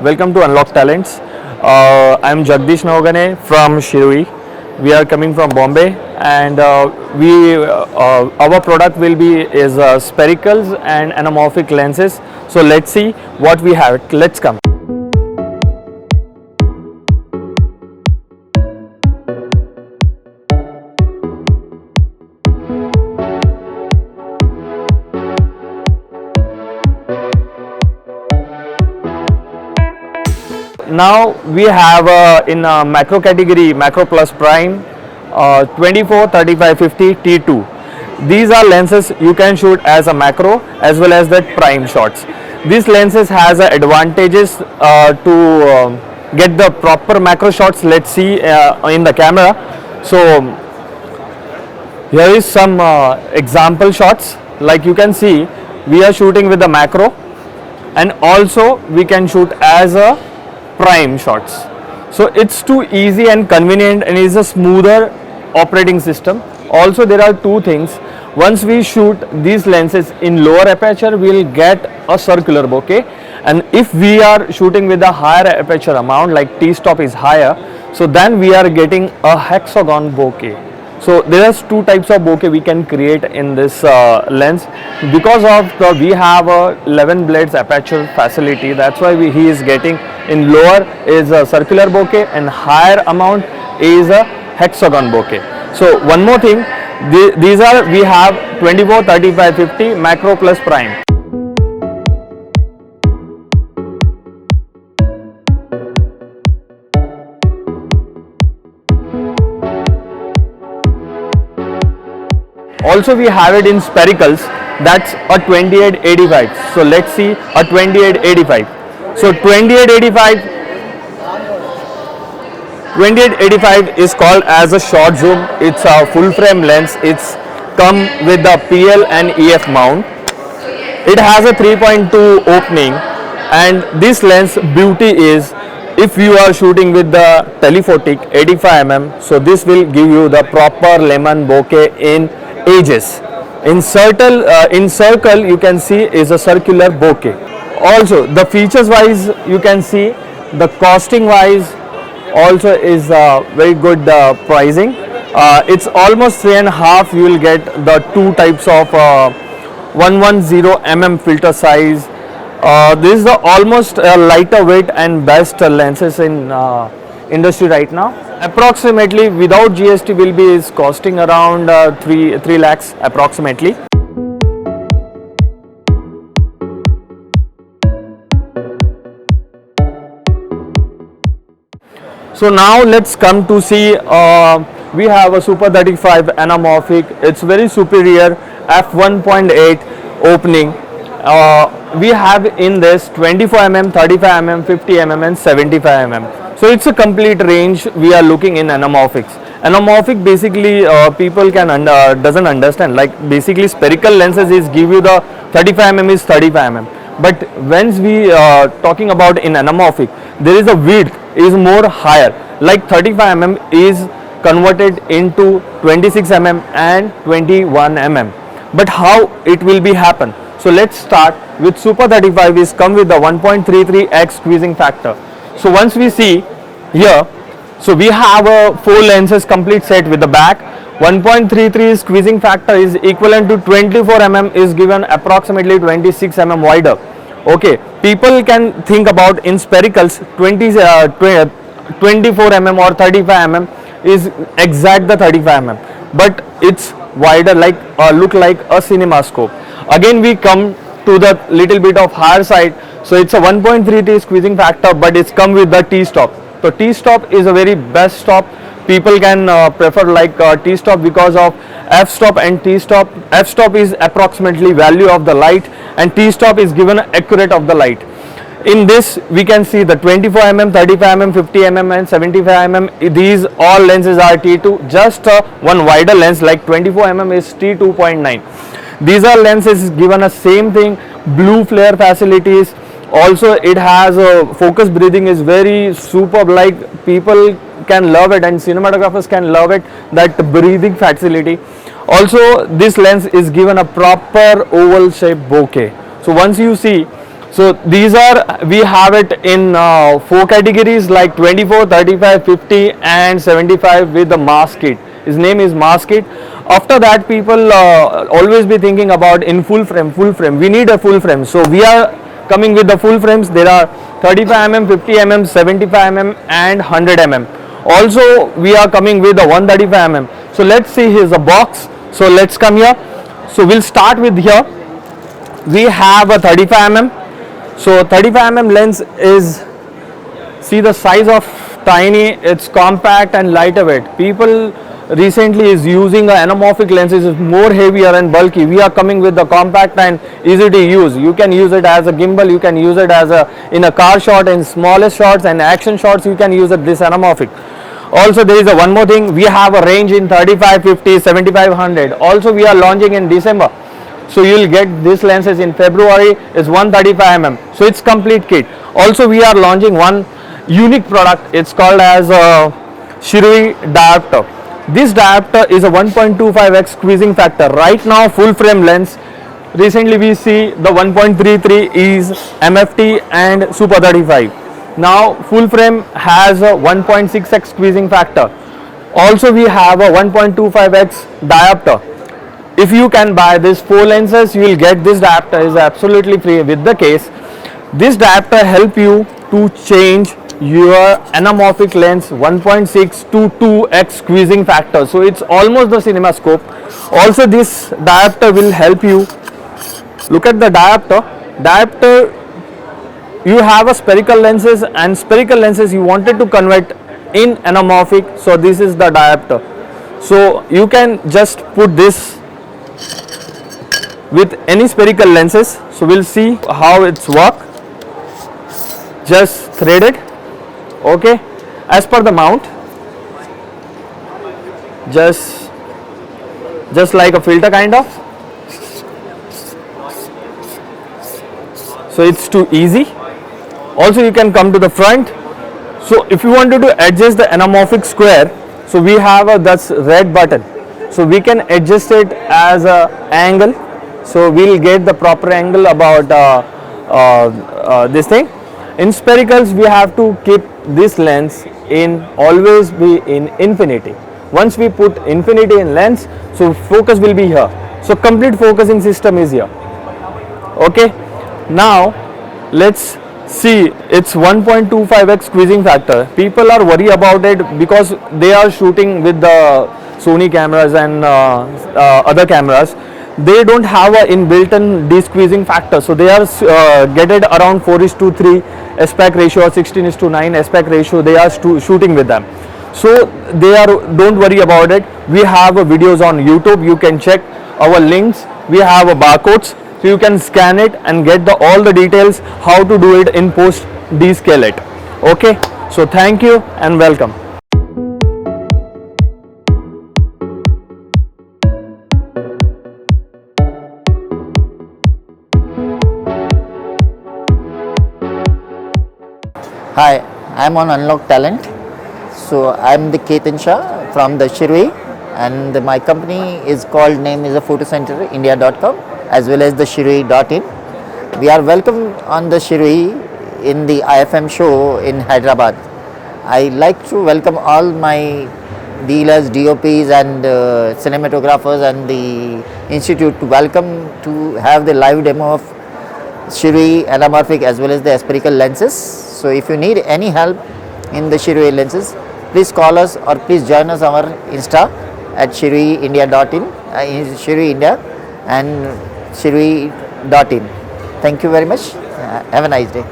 Welcome to Unlock Talents. I'm Jagdish Nogane from Sirui. We are coming from Bombay, and our product will be sphericals and anamorphic lenses. So let's see what we have. Let's come. Now we have in macro category, macro plus prime, 24, 35, 50, T2. These are lenses you can shoot as a macro as well as the prime shots. These lenses has advantages to get the proper macro shots. Let's see in the camera. So here is some example shots. Like you can see, we are shooting with the macro, and also we can shoot as a prime shots. So it's too easy and convenient, and is a smoother operating system. Also there are two things. Once we shoot these lenses in lower aperture, we will get a circular bokeh, and if we are shooting with a higher aperture amount, like t-stop is higher, so then we are getting a hexagon bokeh. So there are two types of bokeh we can create in this lens. Because of we have a 11 blades aperture facility, that's why he is getting in lower is a circular bokeh and higher amount is a hexagon bokeh. So one more thing, these are we have 24, 35, 50 macro plus prime. Also we have it in sphericals, that's a 2885. So let's see a 2885. So 2885 is called as a short zoom. It's a full frame lens. It's come with the PL and EF mount. It has a 3.2 opening, and this lens beauty is, if you are shooting with the telephotic 85mm, so this will give you the proper lemon bokeh in edges. In circle you can see is a circular bokeh. Also the features wise you can see, the costing wise also is very good pricing. It's almost 3.5. You will get the two types of 110mm filter size. This is the almost lighter weight and best lenses in industry right now. Approximately without GST will be is costing around 3 lakhs approximately. So now let's come to see, we have a Super 35 anamorphic. It's very superior f1.8 opening. We have in this 24mm, 35mm, 50mm and 75mm. So it's a complete range we are looking in anamorphics. Anamorphic basically people can doesn't understand, like basically spherical lenses is give you the 35mm is 35mm. But when we talking about in anamorphic, there is a width is more higher, like 35mm is converted into 26mm and 21mm. But how it will be happen? So let's start with Super 35 is come with the 1.33x squeezing factor. So once we see here, so we have a 4 lenses complete set with the back. 1.33 squeezing factor is equivalent to 24mm is given approximately 26mm wider. Okay, people can think about in sphericals 24mm or 35mm is exact the 35mm, but it's wider, like look like a cinema scope. Again we come to the little bit of higher side, so it's a 1.33 squeezing factor, but it's come with the T-stop. So T-stop is a very best stop. People can prefer like T-stop because of f-stop and T-stop. F-stop is approximately value of the light, and T-stop is given accurate of the light. In this we can see the 24mm, 35mm, 50mm and 75mm. These all lenses are T2. Just one wider lens like 24mm is T2.9. These are lenses given a same thing, blue flare facilities. Also it has a focus breathing is very superb, like people can love it and cinematographers can love it, that breathing facility. Also this lens is given a proper oval shape bokeh. So once you see So these are, we have it in 4 categories like 24, 35, 50 and 75 with the mask kit. His name is mask kit. After that, people always be thinking about in full frame, full frame. We need a full frame. So we are coming with the full frames. There are 35 mm, 50 mm, 75 mm and 100 mm. Also we are coming with the 135 mm. So let's see, here's a box. So let's come here. So we'll start with here. We have a 35 mm. So 35 mm lens is, see the size of tiny, it's compact and lighter weight. People recently is using anamorphic lenses, is more heavier and bulky. We are coming with the compact and easy to use. You can use it as a gimbal, you can use it as a in a car shot, in smallest shots and action shots you can use it this anamorphic. Also there is a one more thing, we have a range in 35, 50, 75, 100. Also we are launching in December. So you will get these lenses in February, is 135 mm. So it's complete kit. Also we are launching one unique product, it's called as Sirui diopter. This diopter is a 1.25x squeezing factor. Right now full frame lens, recently we see the 1.33 is MFT and Super 35. Now full frame has a 1.6x squeezing factor. Also we have a 1.25x diopter. If you can buy these 4 lenses, you will get this diopter is absolutely free with the case. This diopter help you to change your anamorphic lens 1.6 to 2x squeezing factor. So it's almost the cinema scope. Also this diopter will help you. Look at the diopter. Diopter, you have a spherical lenses and spherical lenses you wanted to convert in anamorphic. So this is the diopter. So you can just put this with any spherical lenses. So we'll see how it's work. Just thread it, okay, as per the mount, just like a filter kind of. So it's too easy. Also you can come to the front. So if you wanted to adjust the anamorphic square, so we have a that's red button. So we can adjust it as a angle. So we'll get the proper angle about this thing. In sphericals we have to keep this lens in always be in infinity. Once we put infinity in lens, so focus will be here. So complete focusing system is here. Okay. Now let's see, it's 1.25x squeezing factor. People are worried about it because they are shooting with the Sony cameras and other cameras. They don't have a inbuilt-in de-squeezing factor, so they are get it around 4:3 aspect ratio or 16:9 aspect ratio. They are shooting with them, so they are, don't worry about it. We have videos on YouTube. You can check our links. We have barcodes, so you can scan it and get all the details how to do it in post descale it. Okay, so thank you and welcome. Hi, I'm on Unlock Talent. So I'm the Ketan Shah from the Sirui, and my company is called, name is a photocenter India.com as well as the Sirui.in. We are welcome on the Sirui in the IFM show in Hyderabad. I like to welcome all my dealers, DOPs and cinematographers and the institute to welcome to have the live demo of Sirui anamorphic as well as the spherical lenses. So if you need any help in the Sirui lenses, please call us or please join us on our Insta at ShiruiIndia.in, Sirui India and Sirui.in. Thank you very much. Have a nice day.